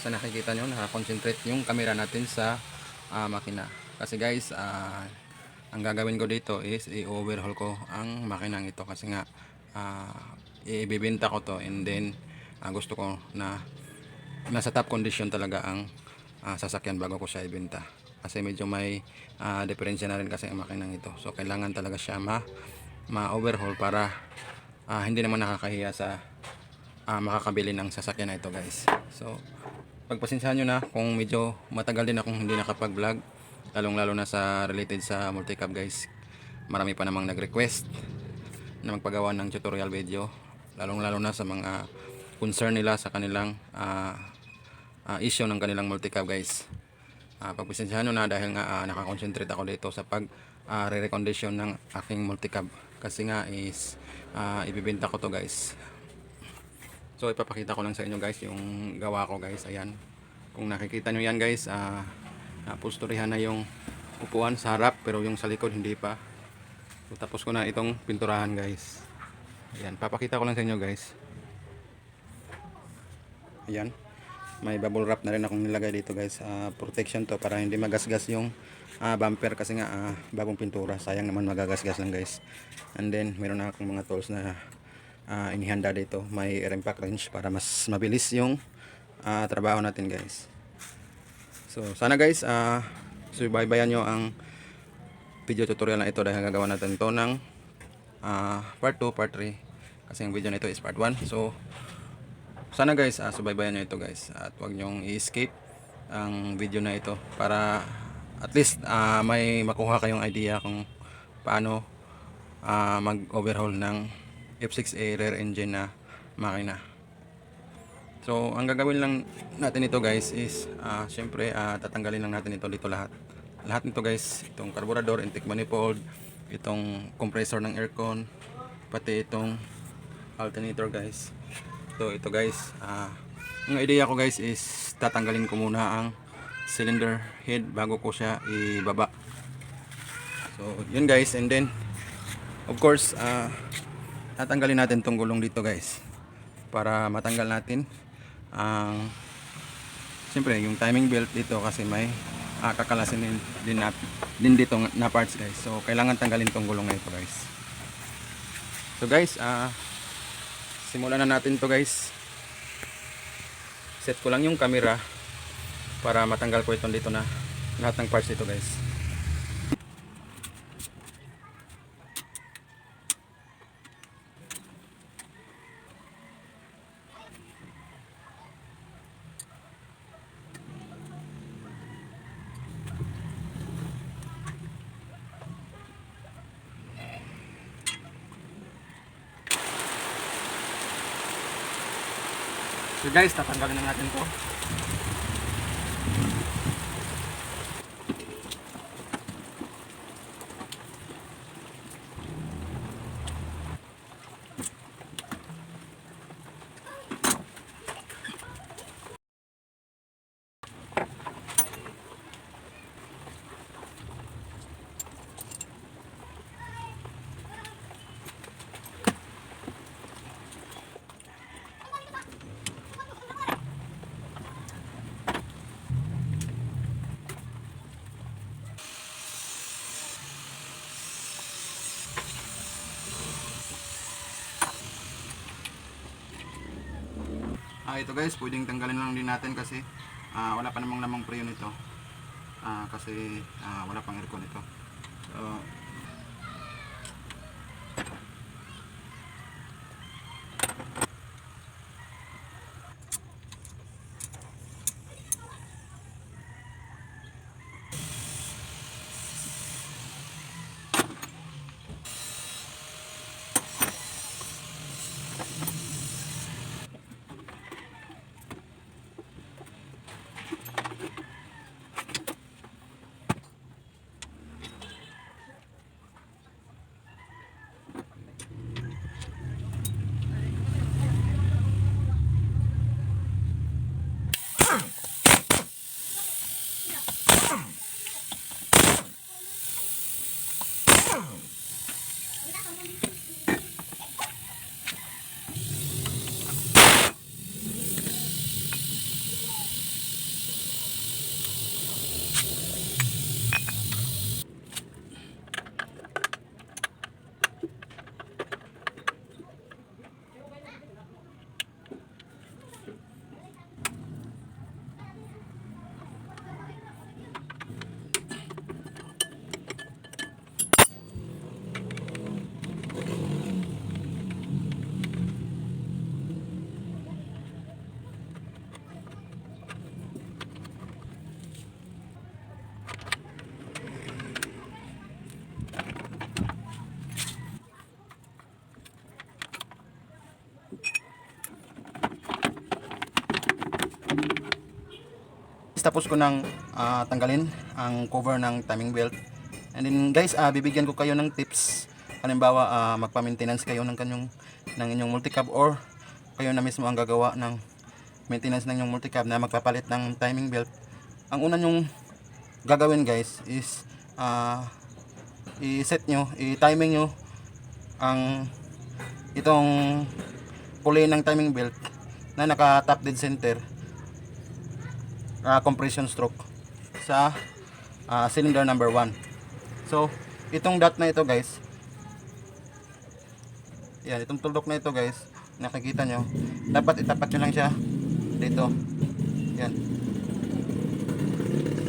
sa nakikita nyo, nakakonsentrate yung camera natin sa makina. Kasi guys, ang gagawin ko dito is i-overhaul ko ang makinang ito kasi nga ibibenta ko to, and then gusto ko na nasa top condition talaga ang sasakyan bago ko siya ibenta. Kasi medyo may diferensya na rin kasi ang makinang ito. So kailangan talaga siya ma-overhaul para hindi naman nakakahiya sa makakabili ng sasakyan na ito guys. So pagpasensyahan nyo na kung medyo matagal din akong hindi nakapag-vlog, lalong lalo na sa related sa multicab guys. Marami pa namang nag-request na magpagawa ng tutorial video, lalong lalo na sa mga concern nila sa kanilang issue ng kanilang multicab guys. Pagpasensyahan nyo na dahil nga nakakonsentrate ako dito sa pag re-recondition ng aking multicab kasi nga is ibibenta ko to guys. So ipapakita ko lang sa inyo guys yung gawa ko guys. Ayan, kung nakikita nyo yan guys, napusturihan na yung upuan sa harap pero yung sa likod hindi pa. So tapos ko na itong pinturahan guys. Ayan, papakita ko lang sa inyo guys. Ayan, may bubble wrap na rin akong nilagay dito guys, protection to para hindi magasgas yung bumper kasi nga bagong pintura, sayang naman magagasgas lang guys. And then meron na akong mga tools na inihanda dito, may impact wrench para mas mabilis yung trabaho natin guys. So sana guys subaybayan nyo ang video tutorial na ito dahil gagawa natin ito ng part 2, part 3 kasi yung video na ito is part 1. So sana guys subaybayan nyo ito guys at huwag nyong i-escape ang video na ito para at least may makuha kayong idea kung paano mag-overhaul ng F6A rear engine na makina. So ang gagawin lang natin ito guys is syempre tatanggalin lang natin ito dito lahat nito guys, itong carburetor, intake manifold, itong compressor ng aircon, pati itong alternator guys. So ito guys, ang idea ko guys is tatanggalin ko muna ang cylinder head bago ko siya ibaba. So yun guys, and then of course tatanggalin natin tong gulong dito guys para matanggal natin ang siyempre yung timing belt dito kasi may kakalasin din dito na parts guys. So kailangan tanggalin tong gulong na ito guys. So guys simulan na natin to guys. Set ko lang yung camera para matanggal ko itong dito na lahat ng parts dito guys. So guys, tatanggalin na natin to. Ito guys, pwedeng tanggalin lang din natin kasi wala pa namang lamang preno nito kasi wala pang aircon ito. So tapos ko ng tanggalin ang cover ng timing belt. And then guys, bibigyan ko kayo ng tips. Halimbawa, magpa-maintenance kayo ng inyong multicab, or kayo na mismo ang gagawa ng maintenance ng inyong multicab na magpapalit ng timing belt. Ang una nyong gagawin guys is i-set nyo, i-timing nyo ang itong pulley ng timing belt na naka top dead center compression stroke sa cylinder number 1. So itong dot na ito guys, yan, itong tuldok na ito guys, nakikita nyo, dapat itapat nyo lang siya dito. Yan,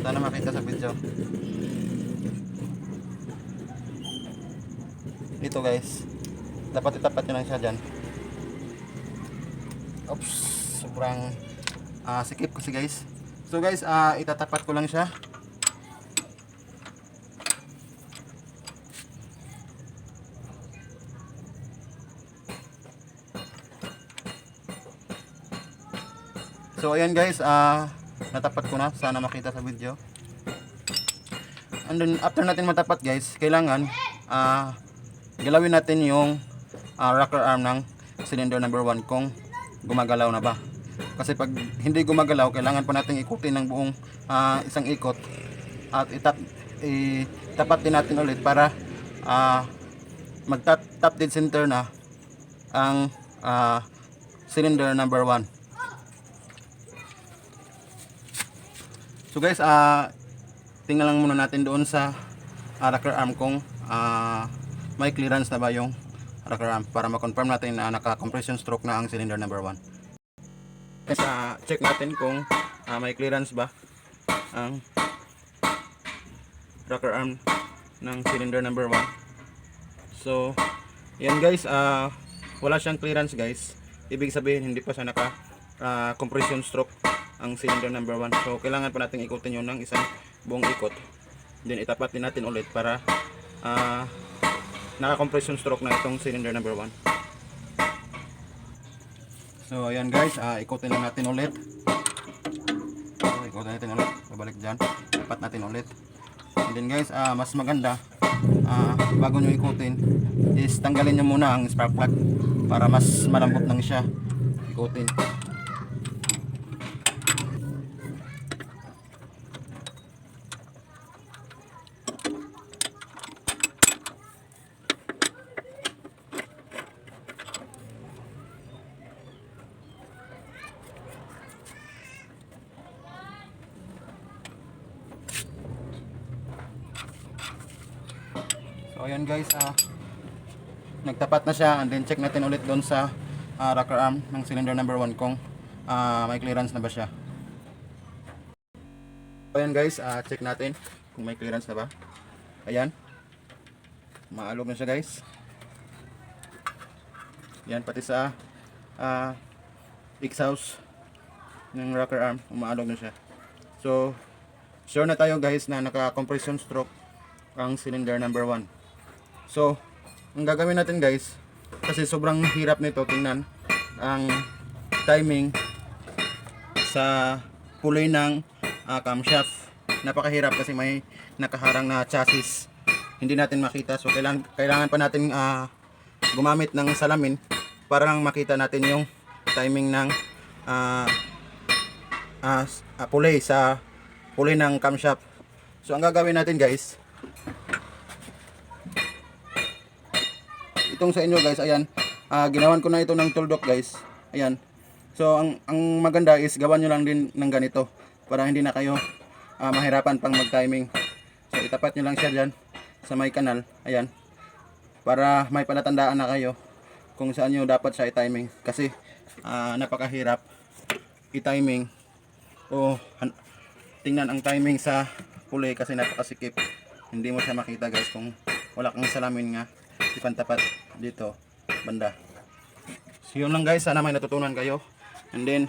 sana makita sa video dito guys, dapat itapat nyo lang siya dyan. Oops, sobrang sikip kasi guys. So guys, itatapat ko lang siya. So ayan guys, natapat ko na, sana makita sa video. And then after natin matapat guys, kailangan galawin natin yung rocker arm ng cylinder number 1 kung gumagalaw na ba. Kasi pag hindi gumagalaw, kailangan pa natin ikutin ng buong isang ikot at itapat din natin ulit para mag-top dead center na ang cylinder number 1. So guys, tingnan lang muna natin doon sa rocker arm kung may clearance na ba yung rocker arm para ma-confirm natin na naka-compression stroke na ang cylinder number 1. Check natin kung may clearance ba ang rocker arm ng cylinder number 1. So yan guys, wala siyang clearance guys, ibig sabihin hindi pa siya naka compression stroke ang cylinder number 1. So kailangan pa natin ikutin yun ng isang buong ikot, then itapat din natin ulit para naka compression stroke na itong cylinder number 1. So ayan guys, ikutin lang natin ulit. Ikutin natin ulit, babalik dyan, tapat natin ulit. And then guys, mas maganda bago nyo ikutin is tanggalin nyo muna ang spark plug para mas malambot lang siya ikutin. So ayan guys, nagtapat na siya, and then check natin ulit doon sa rocker arm ng cylinder number 1 kung may clearance na ba siya. So ayan guys, check natin kung may clearance na ba. Ayan, maalog na siya guys. Yan, pati sa exhaust ng rocker arm, umaalog na siya. So sure na tayo guys na naka compression stroke ang cylinder number 1. So ang gagawin natin guys, kasi sobrang hirap nito tingnan ang timing sa pulley ng camshaft. Napakahirap kasi may nakaharang na chassis, hindi natin makita. So kailangan pa natin gumamit ng salamin para lang makita natin yung timing ng pulley sa pulley ng camshaft. So ang gagawin natin guys, itong sa inyo guys, ayan, ginawan ko na ito ng tuldok guys, ayan. So ang maganda is gawan nyo lang din ng ganito para hindi na kayo mahirapan pang mag timing. So itapat nyo lang siya dyan sa may kanal, ayan, para may palatandaan na kayo kung saan nyo dapat siya i-timing. Kasi napakahirap i-timing o tingnan ang timing sa pulley kasi napakasikip, hindi mo siya makita guys kung wala kang salamin nga ipantapat dito banda. So yun lang guys, sana may natutunan kayo, and then